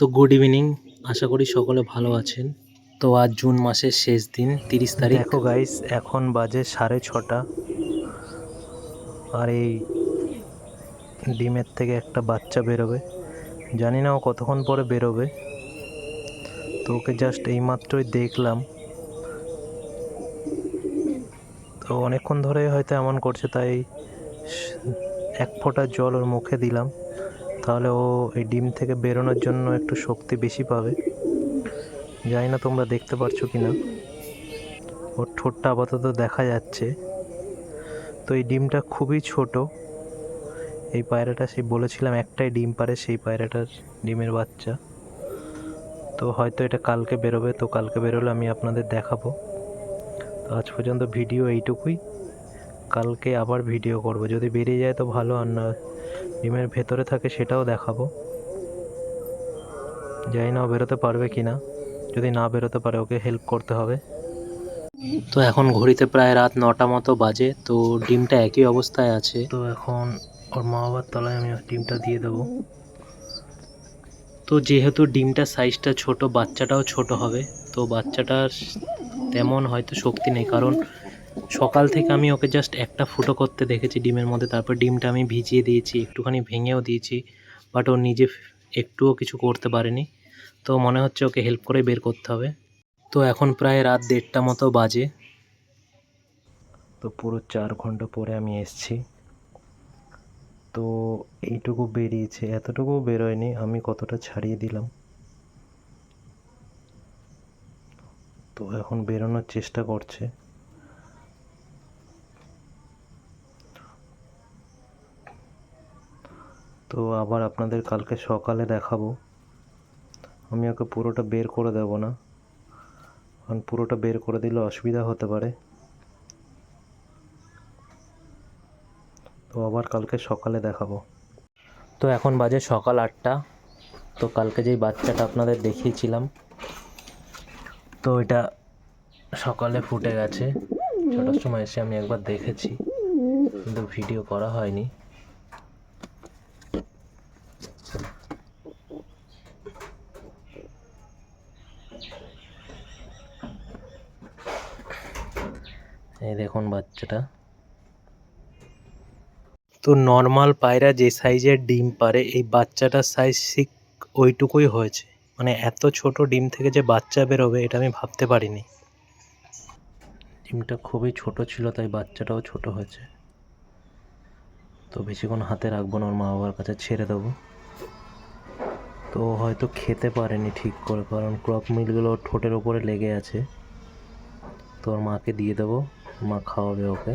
তো good evening, আশা করি সকলে ভালো আছেন। তো আজ জুন মাসের শেষ দিন, 30 তারিখ। দেখো গাইস, এখন বাজে 6:30 আর এই ডিমের থেকে একটা বাচ্চা বেরোবে। জানি না ও কতক্ষণ পরে বেরোবে। তো ওকে জাস্ট এইমাত্রই দেখলাম। তো অনেকক্ষণ ধরে হয়তো এমন করছে, তাই এক ফোঁটা জল ওর মুখে দিলাম, তাহলে ও এই ডিম থেকে বেরোনোর জন্য একটু শক্তি বেশি পাবে। জানি না তোমরা দেখতে পারছো কি না, ওর ঠোঁটটা আপাতত দেখা যাচ্ছে। তো এই ডিমটা খুবই ছোট। এই পায়রাটা, সেই বলেছিলাম একটাই ডিম পারে, সেই পায়রাটার ডিমের বাচ্চা। তো হয়তো এটা কালকে বেরোবে, তো কালকে বেরোলে আমি আপনাদের দেখাবো। তো আজ পর্যন্ত ভিডিও এইটুকুই, কালকে আবার ভিডিও করব। যদি বেরিয়ে যায় তো ভালো, আর না ডিমের ভেতরে থাকে সেটাও দেখাবো। জানি না ও বেরোতে পারবে কি না। যদি না বেরোতে পারে ওকে হেল্প করতে হবে। তো এখন ঘড়িতে প্রায় রাত 9টা মতো বাজে। তো ডিমটা একই অবস্থায় আছে। তো এখন ওর মা বাবার তলায় আমি ডিমটা দিয়ে দেবো। তো যেহেতু ডিমটার সাইজটা ছোট, বাচ্চাটাও ছোট হবে। তো বাচ্চাটার তেমন হয়তো শক্তি নেই, কারণ সকাল থেকে আমি ওকে জাস্ট একটা ফুটো করতে দেখেছি ডিমের মধ্যে। তারপর ডিমটা আমি ভিজিয়ে দিয়েছি, একটুখানি ভেঙেও দিয়েছি, বাট ও নিজে একটুও কিছু করতে পারেনি। তো মনে হচ্ছে ওকে হেল্প করে বের করতে হবে। তো এখন প্রায় রাত 1:30 মতো বাজে। তো পুরো 4 ঘন্টা পরে আমি এসছি। তো এইটুকু বেরিয়েছে, এতটুকু বেরোয়নি। আমি কতটা ছাড়িয়ে দিলাম। তো এখন বেরোনোর চেষ্টা করছে। তো আবার আপনাদের কালকে সকালে দেখাবো। আমি ওকে পুরোটা বের করে দেব না, কারণ পুরোটা বের করে দিলে অসুবিধা হতে পারে। তো আবার কালকে সকালে দেখাবো। তো এখন বাজে সকাল 8টা। তো কালকে যেই বাচ্চাটা আপনাদের দেখিয়েছিলাম, তো এটা সকালে ফুটে গেছে। ছটার সময় এসে আমি একবার দেখেছি, কিন্তু ভিডিও করা হয়নি। এই দেখুন বাচ্চাটা। তো নর্মাল পায়রা যে সাইজের ডিম পারে, এই বাচ্চাটার সাইজ ঠিক ওইটুকুই হয়েছে। মানে এত ছোট ডিম থেকে যে বাচ্চা বেরোবে, এটা আমি ভাবতে পারিনি। ডিমটা খুবই ছোট ছিল, তাই বাচ্চাটাও ছোট হয়েছে। তো বেশিক্ষণ হাতে রাখবো না, ওর মা বাবার কাছে ছেড়ে দেবো। তো হয়তো খেতে পারেনি ঠিক করে, কারণ ক্রপ মিলগুলো ওর ঠোঁটের ওপরে লেগে আছে। তো ওর মাকে দিয়ে দেবো, মা খাওয়াবে ওকে।